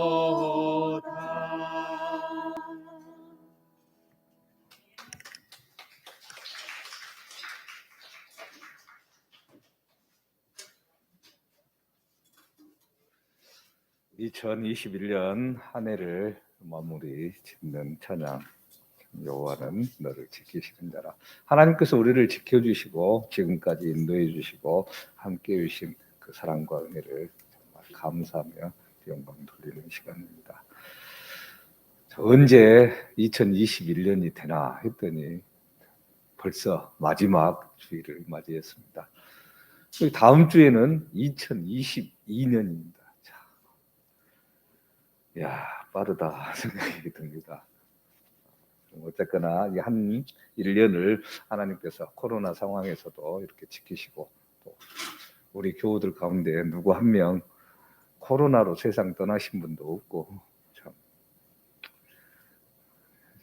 여호와께로다. 2021년 한 해를 마무리 짓는 찬양, 여호와는 너를 지키시는 자라. 하나님께서 우리를 지켜주시고 지금까지 인도해 주시고 함께 해주신 그 사랑과 은혜를 정말 감사하며 영광 돌리는 시간입니다. 언제 2021년이 되나 했더니 벌써 마지막 주일을 맞이했습니다. 다음 주에는 2022년입니다. 야, 빠르다 생각이 듭니다. 어쨌거나 한 1년을 하나님께서 코로나 상황에서도 이렇게 지키시고, 또 우리 교우들 가운데 누구 한 명 코로나로 세상 떠나신 분도 없고, 참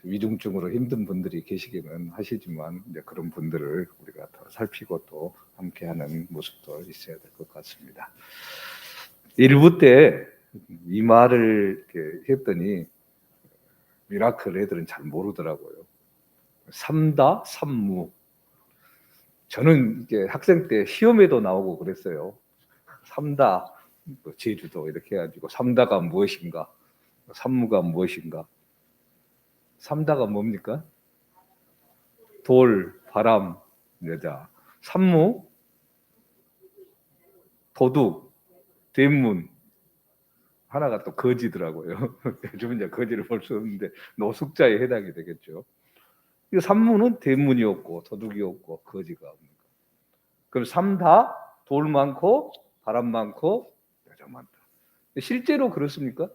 위중증으로 힘든 분들이 계시기는 하시지만 이제 그런 분들을 우리가 더 살피고 또 함께하는 모습도 있어야 될 것 같습니다. 1부 때 이 말을 이렇게 했더니 미라클 애들은 잘 모르더라고요. 삼다, 삼무. 저는 이게 학생 때 시험에도 나오고 그랬어요. 삼다, 제주도 이렇게 해가지고 삼다가 무엇인가, 삼무가 무엇인가. 삼다가 뭡니까? 돌, 바람, 여자. 삼무, 도둑, 대문. 하나가 또 거지더라고요. 요즘은 이제 거지를 볼 수 없는데 노숙자에 해당이 되겠죠. 이 삼무는 대문이었고 도둑이었고 거지가 없는 거. 그럼 삼다, 돌 많고 바람 많고 여자 많다. 실제로 그렇습니까?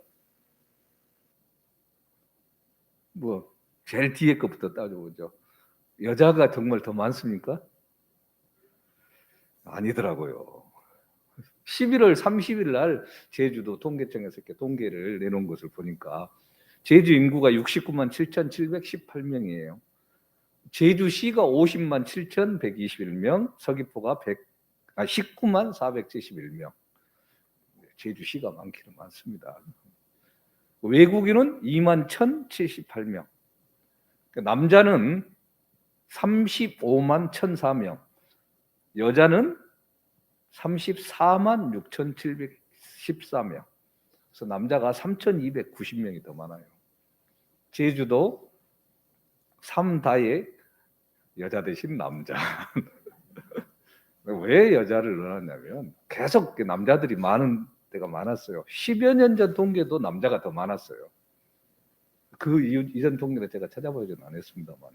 뭐 제일 뒤에 것부터 따져보죠. 여자가 정말 더 많습니까? 아니더라고요. 11월 30일 날 제주도 통계청에서 이렇게 통계를 내놓은 것을 보니까 제주 인구가 69만 7,718명이에요. 제주시가 50만 7,121명, 서귀포가 19만 471명. 제주시가 많기는 많습니다. 외국인은 2만 1,078명. 남자는 35만 1,004명, 여자는 34만 6,714명. 그래서 남자가 3,290명이 더 많아요. 제주도 3다에 여자 대신 남자. 왜 여자를 넣었냐면 계속 남자들이 많은 때가 많았어요. 10여 년 전 통계도 남자가 더 많았어요. 그 이전 통계는 제가 찾아보지는 않았습니다만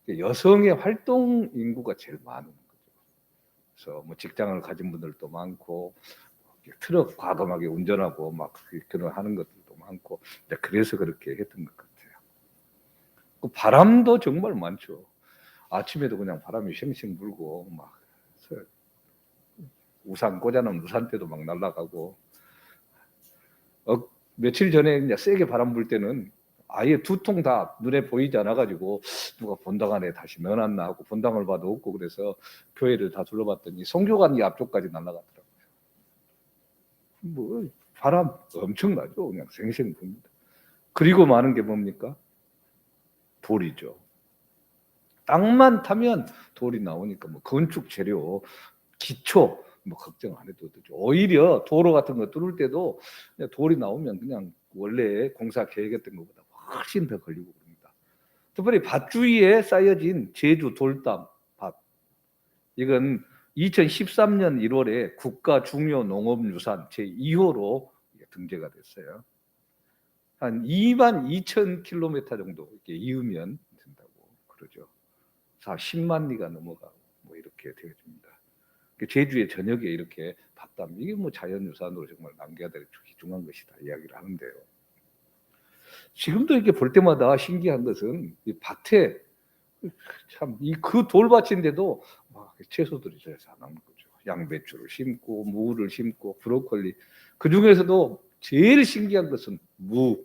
여성의 활동 인구가 제일 많은 거죠. 그래서 뭐 직장을 가진 분들도 많고 트럭 과감하게 운전하고 막 결혼하는 것들도 많고 그래서 그렇게 했던 것 같아요. 그 바람도 정말 많죠. 아침에도 그냥 바람이 셴셴 불고 막 우산 꽂아놓은 우산대도 막 날아가고 며칠 전에 이제 세게 바람 불 때는 아예 두 통 다 눈에 보이지 않아가지고 누가 본당 안에 다시 넣어놨나 하고 본당을 봐도 없고 그래서 교회를 다 둘러봤더니 성교관이 앞쪽까지 날아가더라고요. 뭐 바람 엄청나죠. 그냥 생생 붑니다. 그리고 많은 게 뭡니까? 돌이죠. 땅만 타면 돌이 나오니까 뭐 건축 재료, 기초 뭐 걱정 안 해도 되죠. 오히려 도로 같은 거 뚫을 때도 돌이 나오면 그냥 원래 공사 계획했던 것보다 훨씬 더 걸리고 그럽니다. 특별히 밭주위에 쌓여진 제주 돌담 밭, 이건 2013년 1월에 국가 중요 농업유산 제2호로 등재가 됐어요. 한 2만 2천 킬로미터 정도 이렇게 이으면 된다고 그러죠. 10만 리가 넘어가고 뭐 이렇게 되어집니다. 제주의 전역에 이렇게 밭담, 이게 뭐 자연유산으로 정말 남겨야 될 귀중한 것이다 이야기를 하는데요. 지금도 이렇게 볼 때마다 신기한 것은 이 밭에 참 이 그 돌밭인데도 막 채소들이 잘 자라는 거죠. 양배추를 심고 무를 심고 브로콜리. 그 중에서도 제일 신기한 것은 무.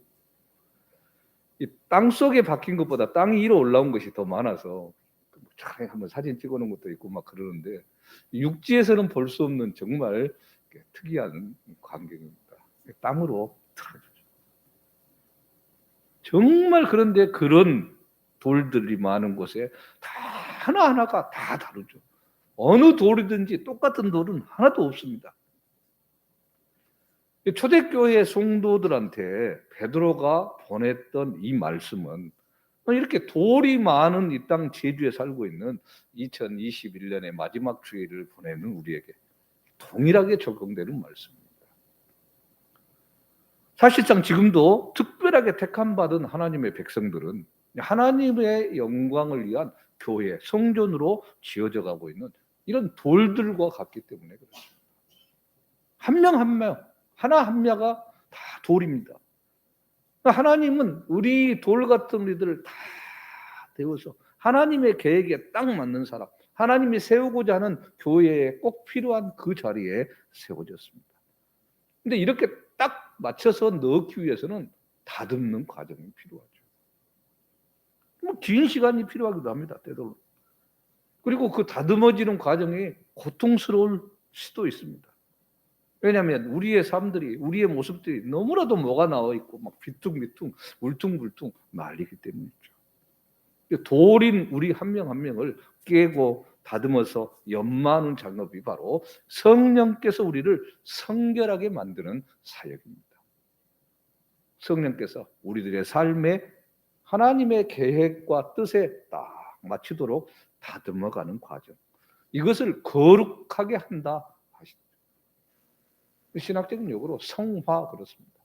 이 땅 속에 박힌 것보다 땅 위로 올라온 것이 더 많아서 한번 사진 찍어놓은 것도 있고 막 그러는데 육지에서는 볼 수 없는 정말 이렇게 특이한 광경입니다. 땅으로 틀어주죠. 정말 그런데 그런 돌들이 많은 곳에 다 하나하나가 다 다르죠. 어느 돌이든지 똑같은 돌은 하나도 없습니다. 초대교회 성도들한테 베드로가 보냈던 이 말씀은 이렇게 돌이 많은 이 땅 제주에 살고 있는 2021년의 마지막 주일을 보내는 우리에게 동일하게 적용되는 말씀입니다. 사실상 지금도 특별하게 택함받은 하나님의 백성들은 하나님의 영광을 위한 교회, 성전으로 지어져 가고 있는 이런 돌들과 같기 때문에 그렇습니다. 한 명 한 명, 하나하나가 다 돌입니다. 하나님은 우리 돌 같은 우리들을 다 데워서 하나님의 계획에 딱 맞는 사람, 하나님이 세우고자 하는 교회에 꼭 필요한 그 자리에 세워졌습니다. 근데 이렇게 딱 맞춰서 넣기 위해서는 다듬는 과정이 필요하죠. 긴 시간이 필요하기도 합니다, 때로. 그리고 그 다듬어지는 과정이 고통스러울 수도 있습니다. 왜냐하면 우리의 삶들이, 우리의 모습들이 너무나도 뭐가 나와 있고 막 비퉁비퉁 울퉁불퉁 말리기 때문이죠. 돌인 우리 한 명 한 명을 깨고 다듬어서 연마하는 작업이 바로 성령께서 우리를 성결하게 만드는 사역입니다. 성령께서 우리들의 삶에 하나님의 계획과 뜻에 딱 맞추도록 다듬어가는 과정, 이것을 거룩하게 한다 하십니다. 신학적인 용어로 성화 그렇습니다.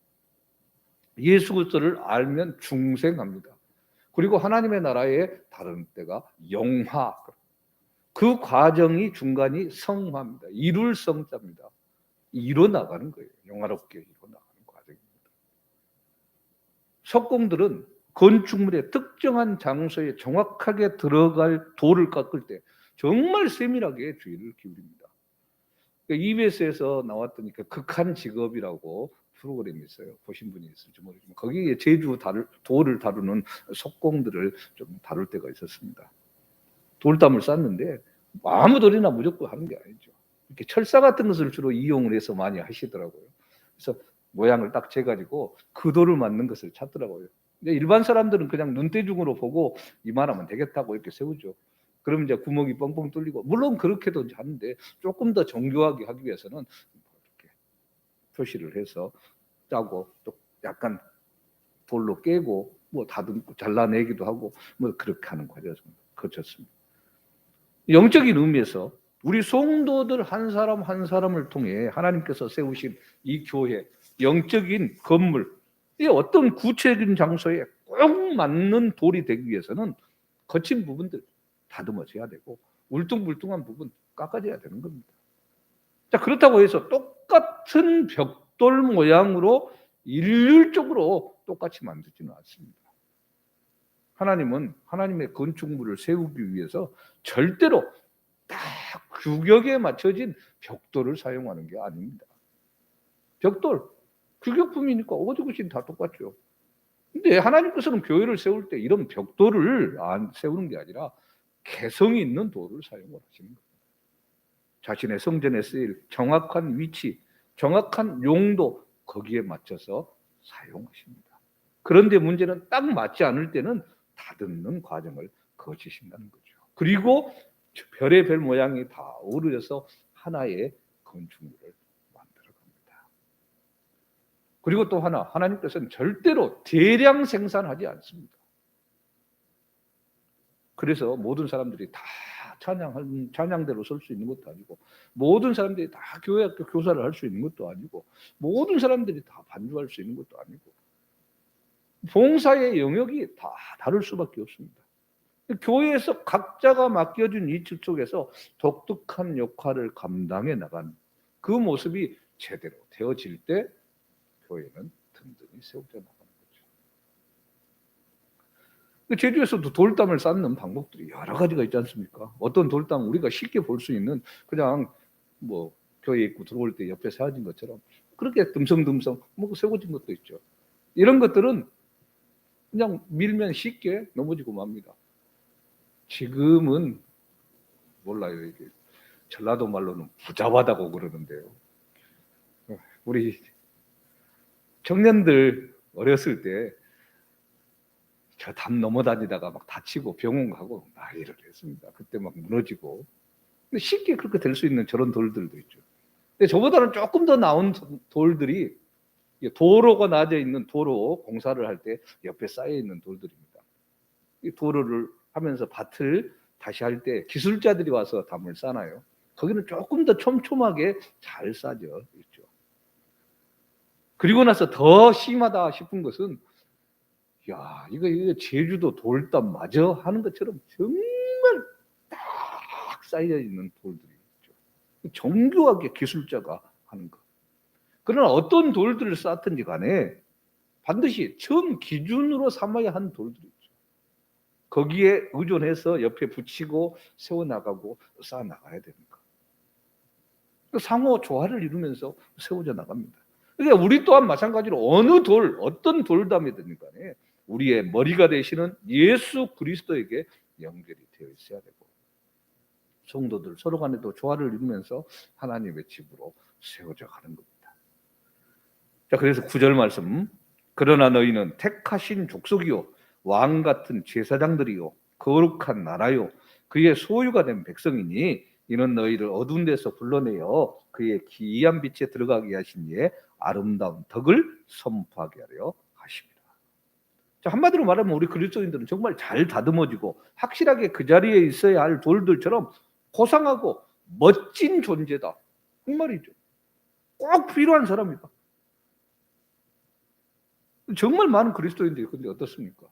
예수 그리스도를 알면 중생합니다. 그리고 하나님의 나라에 다른 때가 영화. 그 과정이 중간이 성화입니다. 이룰 성자입니다. 이뤄나가는 거예요. 영화롭게 이뤄나가는 과정입니다. 석공들은 건축물의 특정한 장소에 정확하게 들어갈 돌을 깎을 때 정말 세밀하게 주의를 기울입니다. EBS에서 나왔던 극한 직업이라고 프로그램이 있어요. 보신 분이 있을지 모르지만 거기에 제주 돌을 다루는 석공들을 좀 다룰 때가 있었습니다. 돌담을 쌌는데 아무 돌이나 무조건 하는 게 아니죠. 이렇게 철사 같은 것을 주로 이용을 해서 많이 하시더라고요. 그래서 모양을 딱 재가지고 그 돌을 맞는 것을 찾더라고요. 근데 일반 사람들은 그냥 눈대중으로 보고 이만하면 되겠다고 이렇게 세우죠. 그럼 이제 구멍이 뻥뻥 뚫리고, 물론 그렇게도 하는데 조금 더 정교하게 하기 위해서는 이렇게 표시를 해서 짜고 또 약간 돌로 깨고 뭐 다듬고 잘라내기도 하고 뭐 그렇게 하는 과정을 거쳤습니다. 영적인 의미에서 우리 성도들 한 사람 한 사람을 통해 하나님께서 세우신 이 교회, 영적인 건물, 이 어떤 구체적인 장소에 꼭 맞는 돌이 되기 위해서는 거친 부분들 다듬어져야 되고 울퉁불퉁한 부분 깎아져야 되는 겁니다. 자, 그렇다고 해서 똑같은 벽돌 모양으로 일률적으로 똑같이 만들지는 않습니다. 하나님은 하나님의 건축물을 세우기 위해서 절대로 딱 규격에 맞춰진 벽돌을 사용하는 게 아닙니다. 벽돌, 규격품이니까 어디고신 다 똑같죠. 근데 하나님께서는 교회를 세울 때 이런 벽돌을 안 세우는 게 아니라 개성이 있는 돌을 사용을 하시는 겁니다. 자신의 성전에 쓰일 정확한 위치, 정확한 용도, 거기에 맞춰서 사용하십니다. 그런데 문제는 딱 맞지 않을 때는 다듬는 과정을 거치신다는 거죠. 그리고 별의 모양이 다 어우러져서 하나의 건축물을 만들어갑니다. 그리고 또 하나, 하나님께서는 절대로 대량 생산하지 않습니다. 그래서 모든 사람들이 다 찬양대로 설 수 있는 것도 아니고, 모든 사람들이 다 교회학교 교사를 할 수 있는 것도 아니고, 모든 사람들이 다 반주할 수 있는 것도 아니고, 봉사의 영역이 다 다를 수밖에 없습니다. 교회에서 각자가 맡겨진 위치 속에서 독특한 역할을 감당해 나간 그 모습이 제대로 되어질 때 교회는 든든히 세워져 나가는 거죠. 제주에서도 돌담을 쌓는 방법들이 여러 가지가 있지 않습니까? 어떤 돌담 우리가 쉽게 볼 수 있는, 그냥 뭐 교회 입구 들어올 때 옆에 세워진 것처럼 그렇게 듬성듬성 뭐 세워진 것도 있죠. 이런 것들은 그냥 밀면 쉽게 넘어지고 맙니다. 지금은 몰라요. 이게 전라도 말로는 부자바다고 그러는데요. 우리 청년들 어렸을 때 저 담 넘어다니다가 막 다치고 병원 가고 난리를 했습니다. 그때 막 무너지고. 근데 쉽게 그렇게 될 수 있는 저런 돌들도 있죠. 근데 저보다는 조금 더 나은 돌들이 도로가 나져 있는 도로 공사를 할 때 옆에 쌓여 있는 돌들입니다. 이 도로를 하면서 밭을 다시 할 때 기술자들이 와서 담을 싸나요. 거기는 조금 더 촘촘하게 잘 싸져 있죠. 그리고 나서 더 심하다 싶은 것은 야, 이거 제주도 돌담 마저 하는 것처럼 정말 딱 쌓여 있는 돌들이 있죠. 정교하게 기술자가 하는 것. 그러나 어떤 돌들을 쌓든지 간에 반드시 정 기준으로 삼아야 하는 돌들이 있죠. 거기에 의존해서 옆에 붙이고 세워나가고 쌓아나가야 됩니다. 상호 조화를 이루면서 세워져 나갑니다. 그러니까 우리 또한 마찬가지로 어느 돌, 어떤 돌담이든 간에 우리의 머리가 되시는 예수 그리스도에게 연결이 되어 있어야 되고 성도들 서로 간에도 조화를 이루면서 하나님의 집으로 세워져 가는 겁니다. 자, 그래서 9절 말씀, 그러나 너희는 택하신 족속이요 왕 같은 제사장들이요 거룩한 나라요 그의 소유가 된 백성이니 이는 너희를 어두운 데서 불러내어 그의 기이한 빛에 들어가게 하신 이의 아름다운 덕을 선포하게 하려 하십니다. 자, 한마디로 말하면 우리 그리스도인들은 정말 잘 다듬어지고 확실하게 그 자리에 있어야 할 돌들처럼 고상하고 멋진 존재다. 그 말이죠. 꼭 필요한 사람이다. 정말 많은 그리스도인들이 근데 어떻습니까?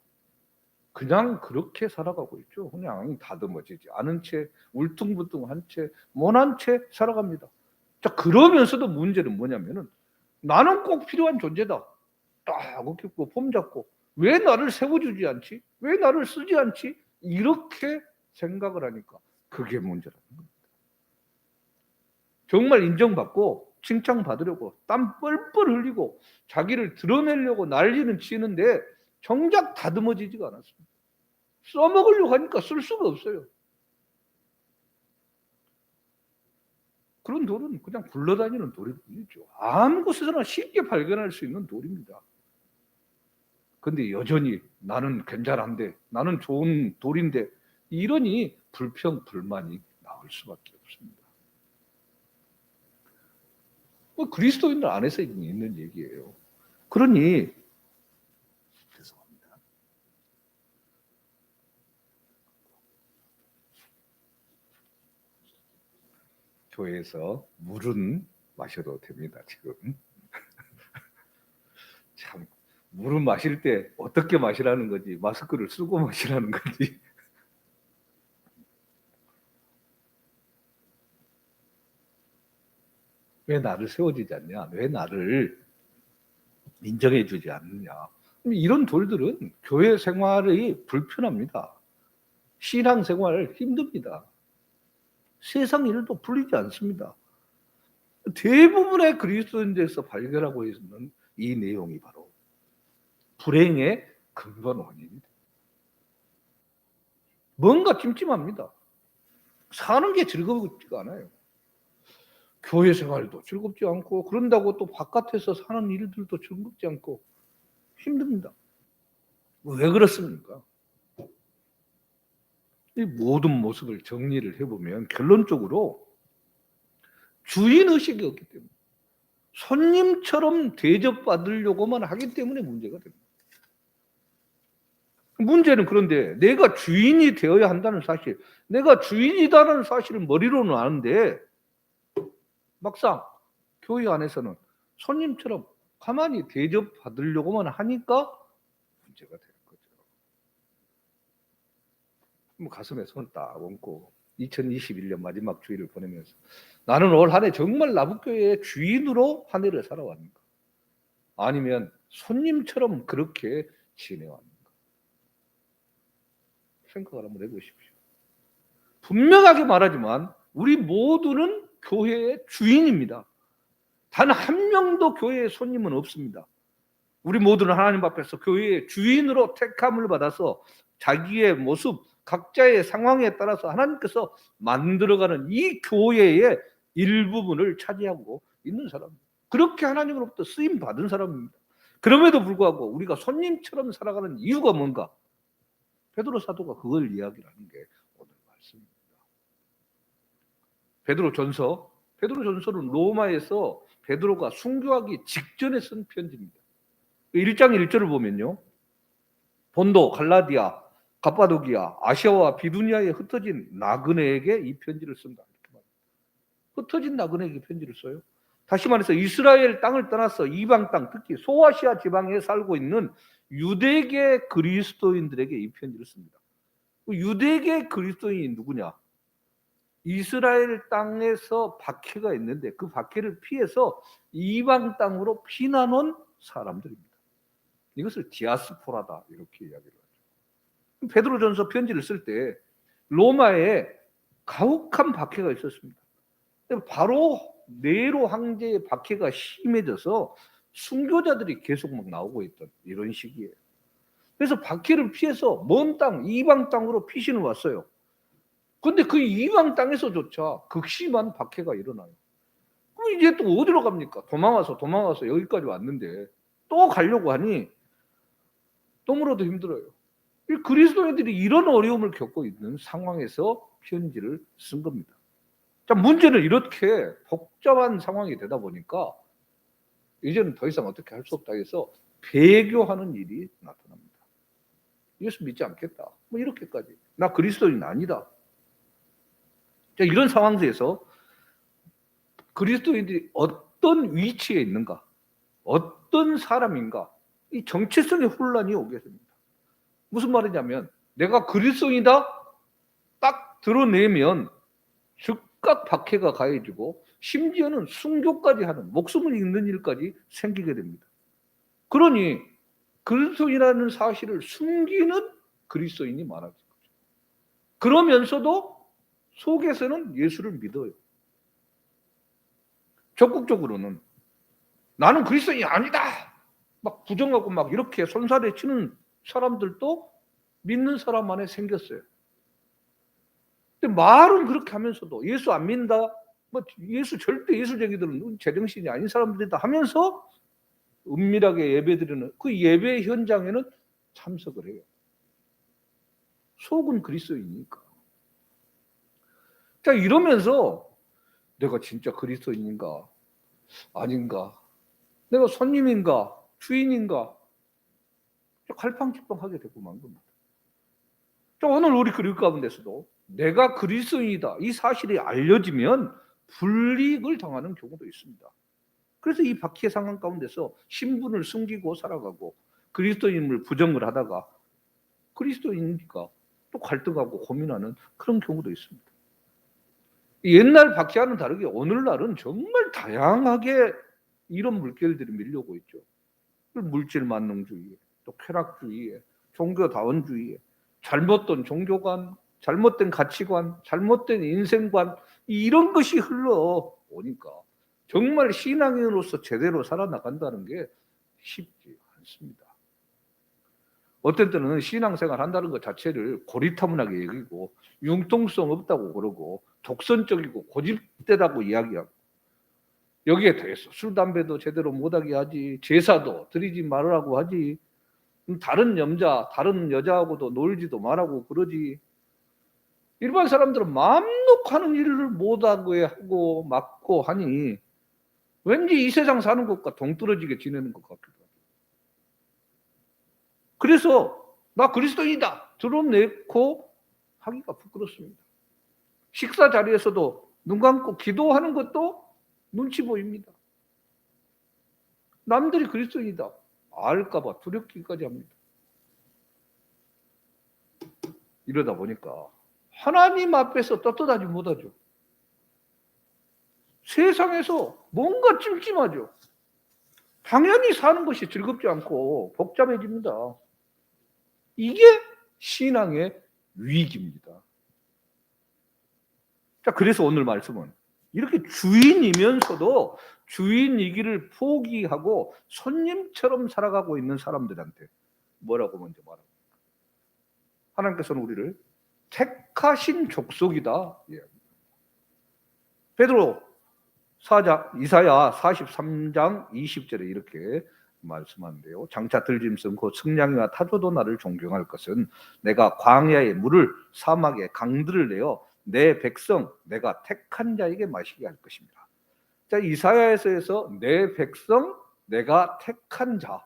그냥 그렇게 살아가고 있죠. 그냥 다듬어지지 않은 채 울퉁불퉁한 채 모난 채 살아갑니다. 자, 그러면서도 문제는 뭐냐면은 나는 꼭 필요한 존재다. 딱 어깨 고 폼 잡고 왜 나를 세워주지 않지? 왜 나를 쓰지 않지? 이렇게 생각을 하니까 그게 문제라는 겁니다. 정말 인정받고 칭찬받으려고 땀 뻘뻘 흘리고 자기를 드러내려고 난리는 치는데 정작 다듬어지지가 않았습니다. 써먹으려고 하니까 쓸 수가 없어요. 그런 돌은 그냥 굴러다니는 돌일 뿐이죠. 아무 곳에서나 쉽게 발견할 수 있는 돌입니다. 근데 여전히 나는 괜찮은데 나는 좋은 돌인데 이러니 불평 불만이 나올 수밖에 없습니다. 그리스도인들 안에서 있는 얘기예요. 그러니 죄송합니다. 교회에서 물은 마셔도 됩니다. 지금 참 물은 마실 때 어떻게 마시라는 거지 마스크를 쓰고 마시라는 거지. 왜 나를 세워주지 않냐? 왜 나를 인정해 주지 않느냐? 이런 돌들은 교회 생활이 불편합니다. 신앙 생활 힘듭니다. 세상 일도 풀리지 않습니다. 대부분의 그리스도인들에서 발견하고 있는 이 내용이 바로 불행의 근본 원인입니다. 뭔가 찜찜합니다. 사는 게 즐겁지가 않아요. 교회 생활도 즐겁지 않고 그런다고 또 바깥에서 사는 일들도 즐겁지 않고 힘듭니다. 왜 그렇습니까? 이 모든 모습을 정리를 해보면 결론적으로 주인의식이 없기 때문에 손님처럼 대접받으려고만 하기 때문에 문제가 됩니다. 문제는 그런데 내가 주인이 되어야 한다는 사실, 내가 주인이다라는 사실을 머리로는 아는데 막상 교회 안에서는 손님처럼 가만히 대접받으려고만 하니까 문제가 되는 거죠. 가슴에 손을 딱 얹고 2021년 마지막 주일을 보내면서 나는 올 한 해 정말 나북교회의 주인으로 한 해를 살아왔는가? 아니면 손님처럼 그렇게 지내왔는가? 생각을 한번 해보십시오. 분명하게 말하지만 우리 모두는 교회의 주인입니다. 단 한 명도 교회의 손님은 없습니다. 우리 모두는 하나님 앞에서 교회의 주인으로 택함을 받아서 자기의 모습, 각자의 상황에 따라서 하나님께서 만들어가는 이 교회의 일부분을 차지하고 있는 사람입니다. 그렇게 하나님으로부터 쓰임 받은 사람입니다. 그럼에도 불구하고 우리가 손님처럼 살아가는 이유가 뭔가? 베드로 사도가 그걸 이야기하는 게 오늘 말씀입니다. 베드로전서는 로마에서 베드로가 순교하기 직전에 쓴 편지입니다. 1장 1절을 보면요. 본도, 갈라디아, 갑바도기아, 아시아와 비두니아에 흩어진 나그네에게 이 편지를 쓴다. 흩어진 나그네에게 편지를 써요. 다시 말해서 이스라엘 땅을 떠나서 이방 땅, 특히 소아시아 지방에 살고 있는 유대계 그리스도인들에게 이 편지를 씁니다. 유대계 그리스도인이 누구냐? 이스라엘 땅에서 박해가 있는데 그 박해를 피해서 이방 땅으로 피난 온 사람들입니다. 이것을 디아스포라다 이렇게 이야기를 하죠. 베드로전서 편지를 쓸 때 로마에 가혹한 박해가 있었습니다. 바로 네로 황제의 박해가 심해져서 순교자들이 계속 막 나오고 있던 이런 시기예요. 그래서 박해를 피해서 먼 땅, 이방 땅으로 피신을 왔어요. 근데 그 이방 땅에서조차 극심한 박해가 일어나요. 그럼 이제 또 어디로 갑니까? 도망와서 여기까지 왔는데 또 가려고 하니 너무나도 힘들어요. 그리스도인들이 이런 어려움을 겪고 있는 상황에서 편지를 쓴 겁니다. 자, 문제는 이렇게 복잡한 상황이 되다 보니까 이제는 더 이상 어떻게 할 수 없다 해서 배교하는 일이 나타납니다. 예수 믿지 않겠다. 뭐 이렇게까지. 나 그리스도인 아니다. 자, 이런 상황에서 그리스도인들이 어떤 위치에 있는가, 어떤 사람인가, 이 정체성의 혼란이 오게 됩니다. 무슨 말이냐면 내가 그리스도인이다 딱 드러내면 즉각 박해가 가해지고 심지어는 순교까지 하는 목숨을 잃는 일까지 생기게 됩니다. 그러니 그리스도인이라는 사실을 숨기는 그리스도인이 많아진 거죠. 그러면서도 속에서는 예수를 믿어요. 적극적으로는 나는 그리스도인이 아니다 막 부정하고 막 이렇게 손살에 치는 사람들도 믿는 사람 안에 생겼어요. 근데 말은 그렇게 하면서도 예수 안 믿는다, 뭐 절대 예수쟁이들은 제정신이 아닌 사람들이다 하면서 은밀하게 예배드리는 그 예배 현장에는 참석을 해요. 속은 그리스도인이니까. 자, 이러면서 내가 진짜 그리스도인인가 아닌가, 내가 손님인가 주인인가 갈팡질팡하게 되고 만 겁니다. 자, 오늘 우리 교육 가운데서도 내가 그리스도인이다 이 사실이 알려지면 불이익을 당하는 경우도 있습니다. 그래서 이 박해 상황 가운데서 신분을 숨기고 살아가고 그리스도인을 부정을 하다가 그리스도인이니까 또 갈등하고 고민하는 그런 경우도 있습니다. 옛날 박해와는 다르게 오늘날은 정말 다양하게 이런 물결들이 밀려오고 있죠. 물질 만능주의, 또 쾌락주의, 종교다원주의, 잘못된 종교관, 잘못된 가치관, 잘못된 인생관 이런 것이 흘러오니까 정말 신앙인으로서 제대로 살아나간다는 게 쉽지 않습니다. 어떤 때는 신앙생활 한다는 것 자체를 고리타분하게 여기고 융통성 없다고 그러고 독선적이고 고집되다고 이야기하고 여기에 더해서 술, 담배도 제대로 못하게 하지, 제사도 드리지 말으라고 하지, 다른 여자하고도 놀지도 말라고 그러지. 일반 사람들은 마음 놓고 하는 일을 못하게 하고 막고 하니 왠지 이 세상 사는 것과 동떨어지게 지내는 것 같기도 하고. 그래서 나 그리스도인이다 드러내고 하기가 부끄럽습니다. 식사 자리에서도 눈 감고 기도하는 것도 눈치 보입니다. 남들이 그리스도인이다 알까봐 두렵기까지 합니다. 이러다 보니까 하나님 앞에서 떳떳하지 못하죠. 세상에서 뭔가 찜찜하죠. 당연히 사는 것이 즐겁지 않고 복잡해집니다. 이게 신앙의 위기입니다. 자, 그래서 오늘 말씀은 이렇게 주인이면서도 주인이기를 포기하고 손님처럼 살아가고 있는 사람들한테 뭐라고 먼저 말합니까? 하나님께서는 우리를 택하신 족속이다. 베드로 이사야 43장 20절에 이렇게 말씀하는데요. 장차 들짐승 곧 승냥이와 타조도 나를 존경할 것은 내가 광야의 물을 사막의 강들을 내어 내 백성 내가 택한 자에게 마시게 할 것입니다. 자, 이사야에서 내 백성 내가 택한 자,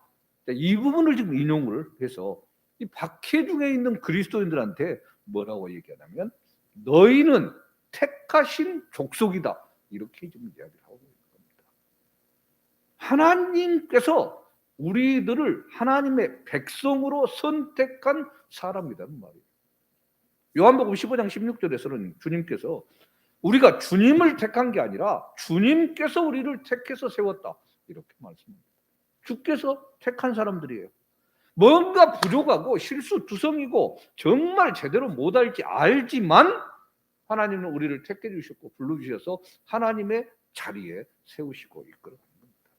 이 부분을 지금 인용을 해서 이 박해 중에 있는 그리스도인들한테 뭐라고 얘기하냐면 너희는 택하신 족속이다, 이렇게 지금 이야기를 하고 있는 겁니다. 하나님께서 우리들을 하나님의 백성으로 선택한 사람이라는 말이에요. 요한복음 15장 16절에서는 주님께서 우리가 주님을 택한 게 아니라 주님께서 우리를 택해서 세웠다, 이렇게 말씀합니다. 주께서 택한 사람들이에요. 뭔가 부족하고 실수투성이고 정말 제대로 못할지 알지만 하나님은 우리를 택해 주셨고 불러주셔서 하나님의 자리에 세우시고 이끌어가는 겁니다.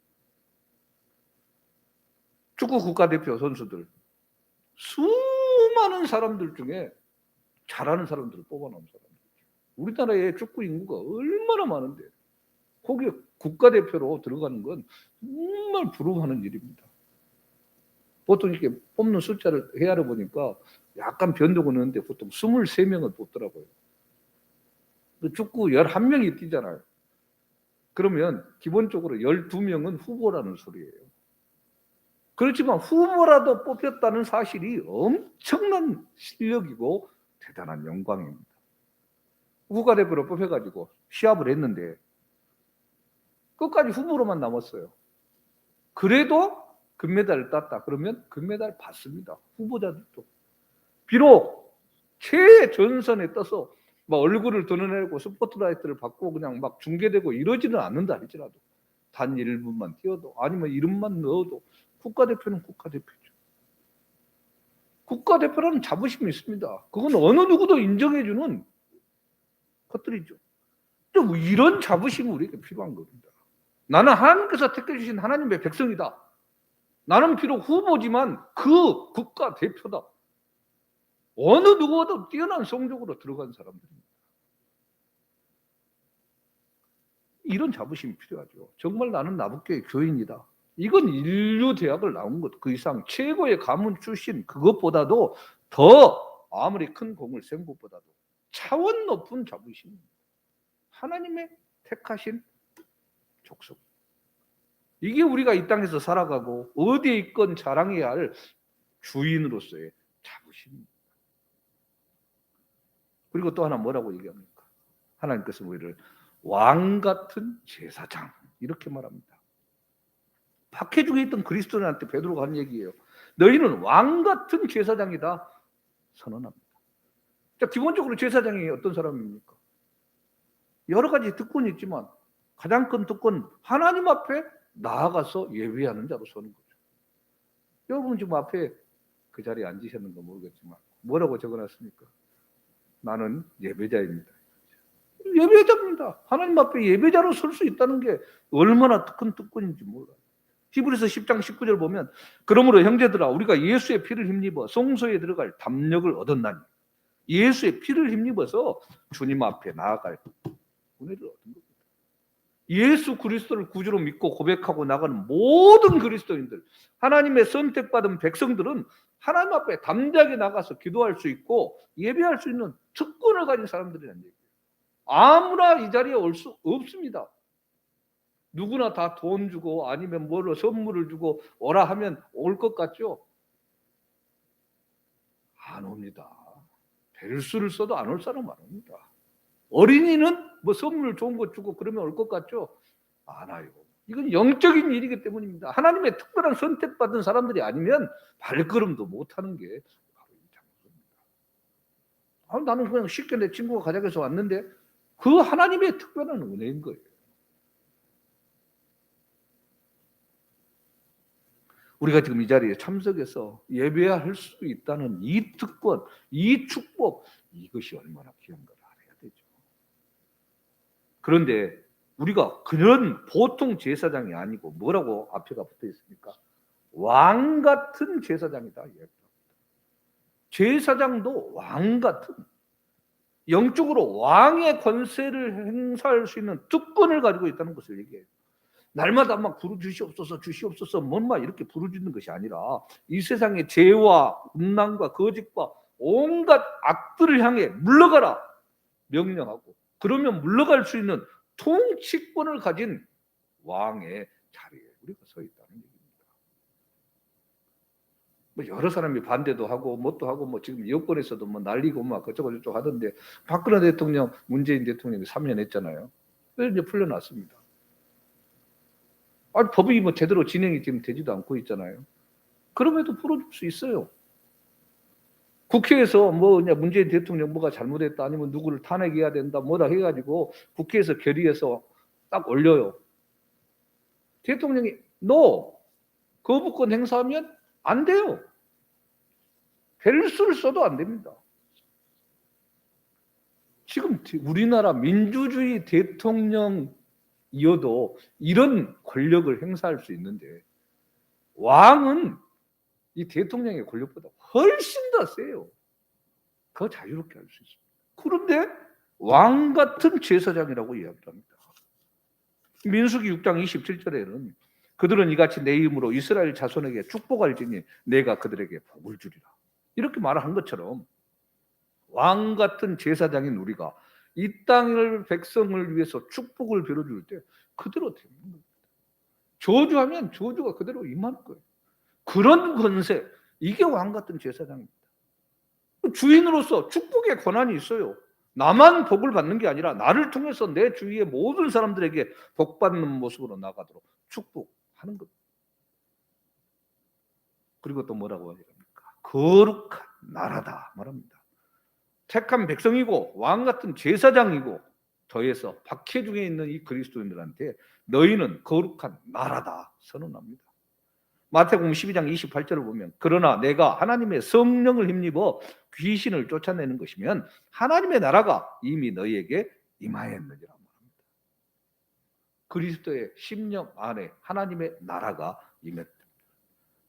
축구 국가대표 선수들, 수많은 사람들 중에 잘하는 사람들을 뽑아놓은 사람들. 우리나라의 축구 인구가 얼마나 많은데 거기에 국가대표로 들어가는 건 정말 부러워하는 일입니다. 보통 이렇게 뽑는 숫자를 헤아려 보니까 약간 변동은 있는데 보통 23명을 뽑더라고요. 축구 11명이 뛰잖아요. 그러면 기본적으로 12명은 후보라는 소리예요. 그렇지만 후보라도 뽑혔다는 사실이 엄청난 실력이고 대단한 영광입니다. 국가대표로 뽑혀가지고 시합을 했는데 끝까지 후보로만 남았어요. 그래도 금메달을 땄다 그러면 금메달 받습니다. 후보자들도. 비록 최전선에 떠서 막 얼굴을 드러내고 스포트라이트를 받고 그냥 막 중계되고 이러지는 않는다 할지라도 단 1분만 뛰어도 아니면 이름만 넣어도 국가대표는 국가대표죠. 국가대표라는 자부심이 있습니다. 그건 어느 누구도 인정해주는 것들이죠. 이런 자부심이 우리에게 필요한 겁니다. 나는 하나님께서 택해 주신 하나님의 백성이다. 나는 비록 후보지만 그 국가대표다. 어느 누구보다 뛰어난 성적으로 들어간 사람들입니다. 이런 자부심이 필요하죠. 정말 나는 나부교의 교인이다. 이건 인류대학을 나온 것, 그 이상 최고의 가문 출신 그것보다도 더 아무리 큰 공을 센 것보다도 차원 높은 자부심입니다. 하나님의 택하신 족속. 이게 우리가 이 땅에서 살아가고 어디에 있건 자랑해야 할 주인으로서의 자부심입니다. 그리고 또 하나 뭐라고 얘기합니까? 하나님께서 우리를 왕 같은 제사장 이렇게 말합니다. 박해 중에 있던 그리스도인한테 베드로가 한 얘기예요. 너희는 왕 같은 제사장이다 선언합니다. 자, 기본적으로 제사장이 어떤 사람입니까? 여러 가지 특권이 있지만 가장 큰 특권, 하나님 앞에 나아가서 예배하는 자로 서는 거죠. 여러분 지금 앞에 그 자리에 앉으셨는가 모르겠지만 뭐라고 적어놨습니까? 나는 예배자입니다. 예배자입니다. 하나님 앞에 예배자로 설 수 있다는 게 얼마나 큰 특권인지 몰라요. 히브리서 10장 19절 보면 그러므로 형제들아 우리가 예수의 피를 힘입어 성소에 들어갈 담력을 얻었나니 예수의 피를 힘입어서 주님 앞에 나아갈 은혜를 얻은 겁니다. 예수 그리스도를 구주로 믿고 고백하고 나가는 모든 그리스도인들, 하나님의 선택받은 백성들은 하나님 앞에 담대하게 나가서 기도할 수 있고 예배할 수 있는 특권을 가진 사람들이라는 얘기예요. 아무나 이 자리에 올 수 없습니다. 누구나 다 돈 주고 아니면 뭐로 선물을 주고 오라 하면 올 것 같죠? 안 옵니다. 벨수를 써도 안 올 사람 많습니다. 어린이는 뭐 선물 좋은 거 주고 그러면 올 것 같죠? 안 와요. 이건 영적인 일이기 때문입니다. 하나님의 특별한 선택받은 사람들이 아니면 발걸음도 못하는 게 바로 이 장소입니다. 나는 그냥 쉽게 내 친구가 가자해서 왔는데 그 하나님의 특별한 은혜인 거예요. 우리가 지금 이 자리에 참석해서 예배할 수 있다는 이 특권, 이 축복, 이것이 얼마나 귀한가를 알아야 되죠. 그런데 우리가 그런 보통 제사장이 아니고 뭐라고 앞에가 붙어 있습니까? 왕 같은 제사장이다. 제사장도 왕 같은. 영적으로 왕의 권세를 행사할 수 있는 특권을 가지고 있다는 것을 얘기해요. 날마다 막 부르주시옵소서 주시옵소서 뭔마 이렇게 부르짖는 것이 아니라 이 세상의 죄와 음란과 거짓과 온갖 악들을 향해 물러가라 명령하고, 그러면 물러갈 수 있는 통치권을 가진 왕의 자리에 우리가 서 있다는 얘기입니다. 뭐 여러 사람이 반대도 하고 뭣도 하고 뭐 지금 여권에서도 뭐 난리고 막 그쪽고 저쪽 하던데, 박근혜 대통령, 문재인 대통령이 3년 했잖아요. 그래서 이제 풀려났습니다. 아니, 법이 뭐 제대로 진행이 지금 되지도 않고 있잖아요. 그럼에도 풀어줄 수 있어요. 국회에서 뭐 문재인 대통령 뭐가 잘못했다 아니면 누구를 탄핵해야 된다 뭐다 해가지고 국회에서 결의해서 딱 올려요. 대통령이 NO! 거부권 행사하면 안 돼요. 벨수를 써도 안 됩니다. 지금 우리나라 민주주의 대통령이어도 이런 권력을 행사할 수 있는데, 왕은 이 대통령의 권력보다 훨씬 더 세요. 더 자유롭게 할 수 있습니다. 그런데 왕 같은 제사장이라고 이야기합니다. 민수기 6장 27절에는 그들은 이같이 내 이름으로 이스라엘 자손에게 축복할지니 내가 그들에게 복을 주리라. 이렇게 말한 것처럼 왕 같은 제사장인 우리가 이 땅을 백성을 위해서 축복을 빌어줄 때 그대로 되는 겁니다. 저주하면 저주가 그대로 임할 거예요. 그런 권세, 이게 왕 같은 제사장입니다. 주인으로서 축복의 권한이 있어요. 나만 복을 받는 게 아니라 나를 통해서 내 주위의 모든 사람들에게 복 받는 모습으로 나가도록 축복하는 것. 그리고 또 뭐라고 합니까? 거룩한 나라다 말합니다. 택한 백성이고 왕 같은 제사장이고, 더해서 박해 중에 있는 이 그리스도인들한테 너희는 거룩한 나라다 선언합니다. 마태복음 12장 28절을 보면 그러나 내가 하나님의 성령을 힘입어 귀신을 쫓아내는 것이면 하나님의 나라가 이미 너희에게 임하였느니라 말합니다. 그리스도의 심령 안에 하나님의 나라가 임했다.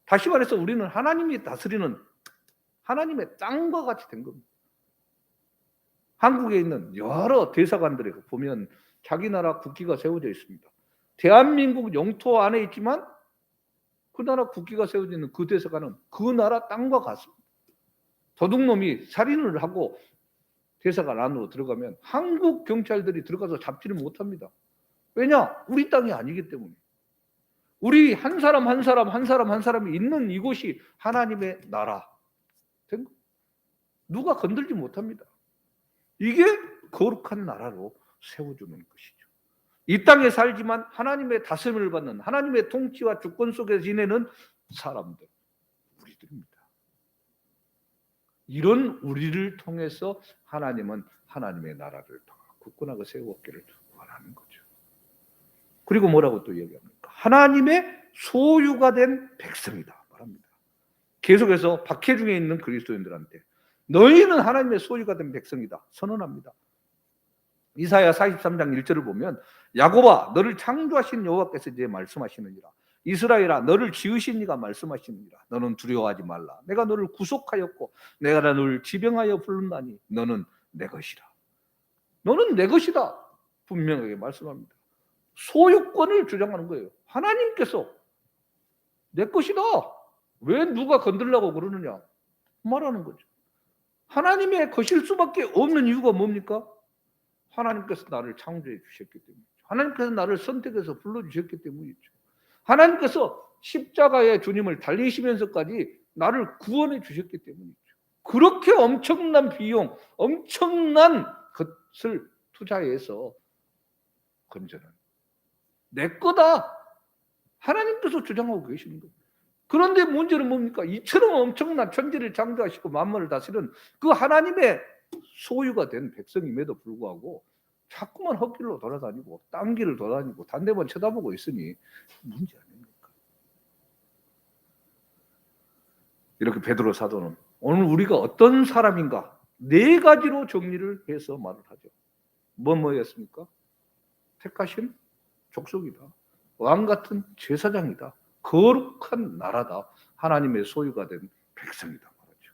다시 말해서 우리는 하나님이 다스리는 하나님의 땅과 같이 된 겁니다. 한국에 있는 여러 대사관들에 보면 자기 나라 국기가 세워져 있습니다. 대한민국 영토 안에 있지만 그 나라 국기가 세워져 있는 그 대사관은 그 나라 땅과 같습니다. 도둑놈이 살인을 하고 대사관 안으로 들어가면 한국 경찰들이 들어가서 잡지를 못합니다. 왜냐? 우리 땅이 아니기 때문에. 우리 한 사람 한 사람이 있는 이곳이 하나님의 나라. 누가 건들지 못합니다. 이게 거룩한 나라로 세워주는 것이죠. 이 땅에 살지만 하나님의 다스림을 받는, 하나님의 통치와 주권 속에 지내는 사람들, 우리들입니다. 이런 우리를 통해서 하나님은 하나님의 나라를 더 굳건하게 세워오기를 원하는 거죠. 그리고 뭐라고 또 얘기합니까? 하나님의 소유가 된 백성이다 말합니다. 계속해서 박해 중에 있는 그리스도인들한테 너희는 하나님의 소유가 된 백성이다 선언합니다. 이사야 43장 1절을 보면 야곱아 너를 창조하신 여호와께서 이제 말씀하시느니라. 이스라엘아 너를 지으신 이가 말씀하시느니라. 너는 두려워하지 말라. 내가 너를 구속하였고 내가 너를 지병하여 부른다니 너는 내 것이라. 너는 내 것이다 분명하게 말씀합니다. 소유권을 주장하는 거예요. 하나님께서 내 것이다. 왜 누가 건들려고 그러느냐 말하는 거죠. 하나님의 것일 수밖에 없는 이유가 뭡니까? 하나님께서 나를 창조해 주셨기 때문이죠. 하나님께서 나를 선택해서 불러주셨기 때문이죠. 하나님께서 십자가의 주님을 달리시면서까지 나를 구원해 주셨기 때문이죠. 그렇게 엄청난 비용, 엄청난 것을 투자해서 건져는 내 거다. 하나님께서 주장하고 계시는 겁니다. 그런데 문제는 뭡니까? 이처럼 엄청난 천지를 창조하시고 만물을 다스리는 그 하나님의 소유가 된 백성임에도 불구하고 자꾸만 헛길로 돌아다니고 딴 길을 돌아다니고 단 데만 쳐다보고 있으니 문제 아닙니까? 이렇게 베드로 사도는 오늘 우리가 어떤 사람인가 4가지로 정리를 해서 말을 하죠. 뭐였습니까? 택하신 족속이다. 왕 같은 제사장이다. 거룩한 나라다. 하나님의 소유가 된 백성이다 말이죠.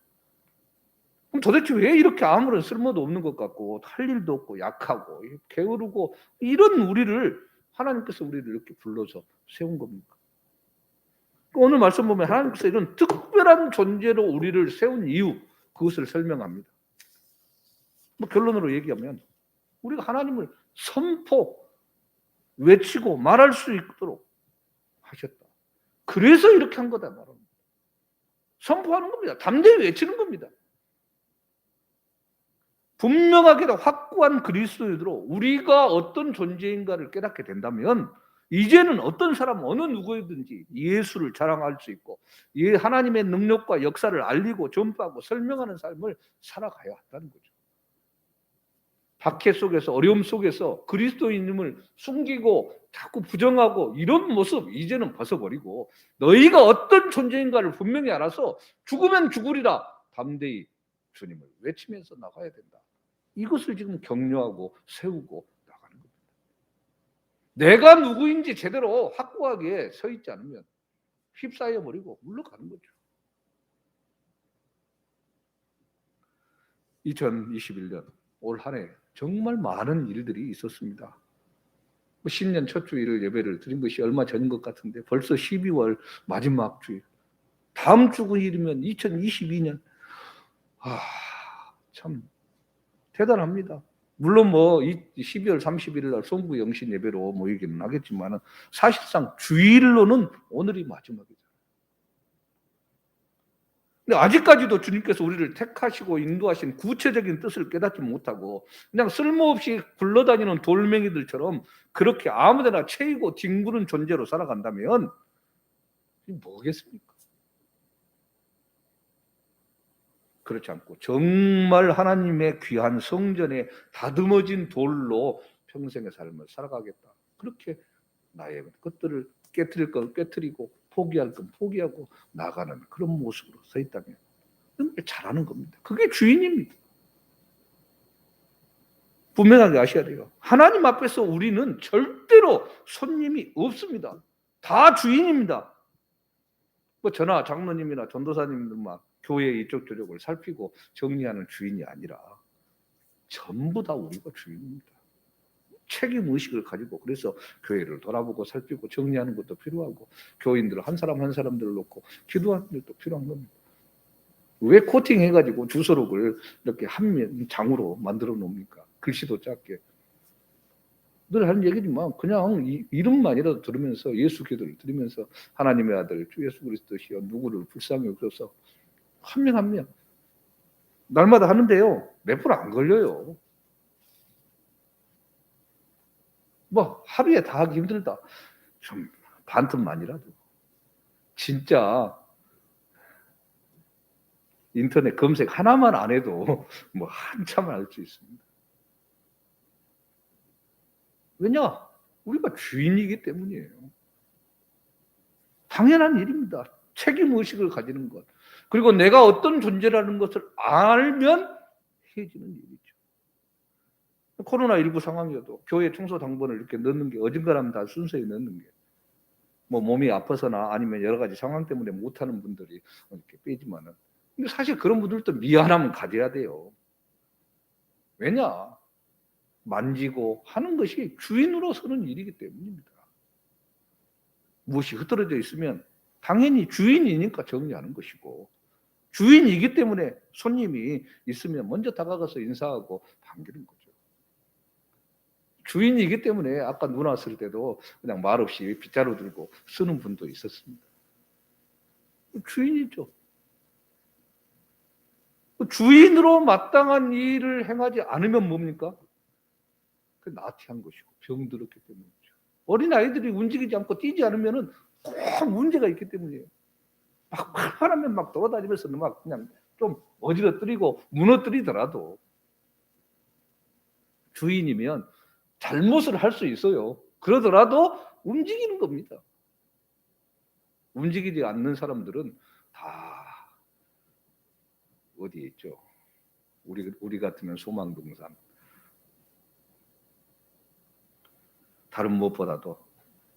도대체 왜 이렇게 아무런 쓸모도 없는 것 같고 할 일도 없고 약하고 게으르고 이런 우리를 하나님께서 우리를 이렇게 불러서 세운 겁니까? 오늘 말씀 보면 하나님께서 이런 특별한 존재로 우리를 세운 이유, 그것을 설명합니다. 뭐 결론으로 얘기하면 우리가 하나님을 선포, 외치고 말할 수 있도록 하셨다. 그래서 이렇게 한 거다 말합니다. 선포하는 겁니다. 담대히 외치는 겁니다. 분명하게도 확고한 그리스도인으로 우리가 어떤 존재인가를 깨닫게 된다면 이제는 어떤 사람 어느 누구든지 예수를 자랑할 수 있고 하나님의 능력과 역사를 알리고 전파하고 설명하는 삶을 살아가야 한다는 거죠. 박해 속에서 어려움 속에서 그리스도인임을 숨기고 자꾸 부정하고 이런 모습 이제는 벗어버리고 너희가 어떤 존재인가를 분명히 알아서 죽으면 죽으리라 담대히 주님을 외치면서 나가야 된다. 이것을 지금 격려하고 세우고 나가는 겁니다. 내가 누구인지 제대로 확고하게 서 있지 않으면 휩싸여 버리고 물러가는 거죠. 2021년 올 한 해 정말 많은 일들이 있었습니다. 신년 첫 주일 예배를 드린 것이 얼마 전인 것 같은데 벌써 12월 마지막 주일. 다음 주일이면 2022년. 참 대단합니다. 물론 뭐 12월 31일 날 송구 영신 예배로 모이기는 하겠지만 사실상 주일로는 오늘이 마지막이죠. 근데 아직까지도 주님께서 우리를 택하시고 인도하신 구체적인 뜻을 깨닫지 못하고 그냥 쓸모없이 굴러다니는 돌멩이들처럼 그렇게 아무데나 채이고 뒹구는 존재로 살아간다면 뭐겠습니까? 그렇지 않고 정말 하나님의 귀한 성전에 다듬어진 돌로 평생의 삶을 살아가겠다. 그렇게 나의 것들을 깨트릴 건 깨트리고 포기할 건 포기하고 나가는 그런 모습으로 서 있다면 잘하는 겁니다. 그게 주인입니다. 분명하게 아셔야 돼요. 하나님 앞에서 우리는 절대로 손님이 없습니다. 다 주인입니다. 뭐 저나 장로님이나 전도사님들만 교회 이쪽 저쪽을 살피고 정리하는 주인이 아니라 전부 다 우리가 주인입니다. 책임 의식을 가지고 그래서 교회를 돌아보고 살피고 정리하는 것도 필요하고 교인들을 한 사람 한 사람들을 놓고 기도하는 것도 필요한 겁니다. 왜 코팅해가지고 주소록을 이렇게 한 장으로 만들어 놓습니까? 글씨도 작게. 늘 하는 얘기지만 그냥 이름만이라도 들으면서 예수 기도를 들으면서 하나님의 아들 주 예수 그리스도시여 누구를 불쌍히 여기소서 한 명 한 명 날마다 하는데요. 몇 분 안 걸려요. 뭐 하루에 다 하기 힘들다. 좀 반틈만이라도 진짜 인터넷 검색 하나만 안 해도 뭐 한참을 할 수 있습니다. 왜냐? 우리가 주인이기 때문이에요. 당연한 일입니다. 책임의식을 가지는 것. 그리고 내가 어떤 존재라는 것을 알면 해지는 일이죠. 코로나19 상황이어도 교회 청소 당번을 이렇게 넣는 게 어딘가라면 다 순서에 넣는 게 뭐 몸이 아파서나 아니면 여러 가지 상황 때문에 못하는 분들이 이렇게 빼지만은 근데 사실 그런 분들도 미안함은 가져야 돼요. 왜냐? 만지고 하는 것이 주인으로서는 일이기 때문입니다. 무엇이 흐트러져 있으면 당연히 주인이니까 정리하는 것이고 주인이기 때문에 손님이 있으면 먼저 다가가서 인사하고 반기는 거죠. 주인이기 때문에 아까 눈 왔을 때도 그냥 말없이 빗자루 들고 쓰는 분도 있었습니다. 주인이죠. 주인으로 마땅한 일을 행하지 않으면 뭡니까? 그 나태한 것이고 병들었기 때문이죠. 어린아이들이 움직이지 않고 뛰지 않으면 꼭 문제가 있기 때문이에요. 막 하면 막 돌아다니면서 막 그냥 좀 어지러뜨리고 무너뜨리더라도 주인이면 잘못을 할 수 있어요. 그러더라도 움직이는 겁니다. 움직이지 않는 사람들은 다 어디에 있죠? 우리 같으면 소망동산. 다른 무엇보다도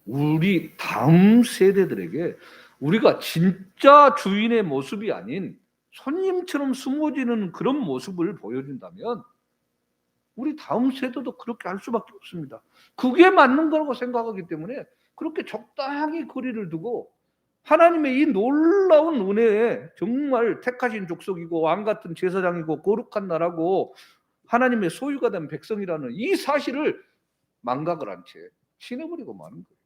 우리 다음 세대들에게 우리가 진짜 주인의 모습이 아닌 손님처럼 숨어지는 그런 모습을 보여준다면 우리 다음 세대도 그렇게 할 수밖에 없습니다. 그게 맞는 거라고 생각하기 때문에 그렇게 적당히 거리를 두고 하나님의 이 놀라운 은혜에 정말 택하신 족속이고 왕 같은 제사장이고 거룩한 나라고 하나님의 소유가 된 백성이라는 이 사실을 망각을 한 채 지내버리고 마는 거예요.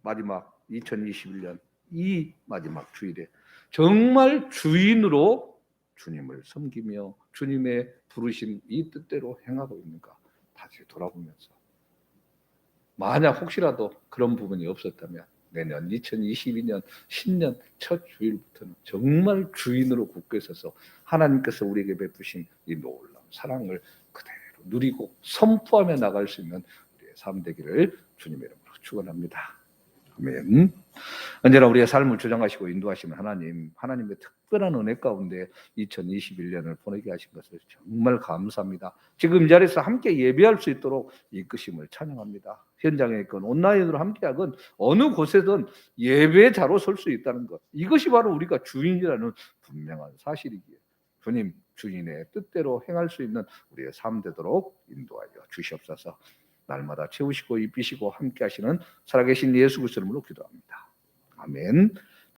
마지막 2021년 이 마지막 주일에 정말 주인으로 주님을 섬기며 주님의 부르신 이 뜻대로 행하고 있는가 다시 돌아보면서 만약 혹시라도 그런 부분이 없었다면 내년 2022년 신년 첫 주일부터는 정말 주인으로 굳게 서서 하나님께서 우리에게 베푸신 이 놀라운 사랑을 그대로 누리고 선포하며 나갈 수 있는 우리의 삶 되기를 주님의 이름으로 축원합니다. 아멘. 언제나 우리의 삶을 주장하시고 인도하시는 하나님의 특별한 은혜 가운데 2021년을 보내게 하신 것을 정말 감사합니다. 지금 이 자리에서 함께 예배할 수 있도록 이끄심을 찬양합니다. 현장에 있건 온라인으로 함께하건 어느 곳에든 예배자로 설 수 있다는 것, 이것이 바로 우리가 주인이라는 분명한 사실이기에 주님 주인의 뜻대로 행할 수 있는 우리의 삶 되도록 인도하여 주시옵소서. 날마다 채우시고 입히시고 함께 하시는 살아계신 예수 그리스도 이름으로 기도합니다. 아멘.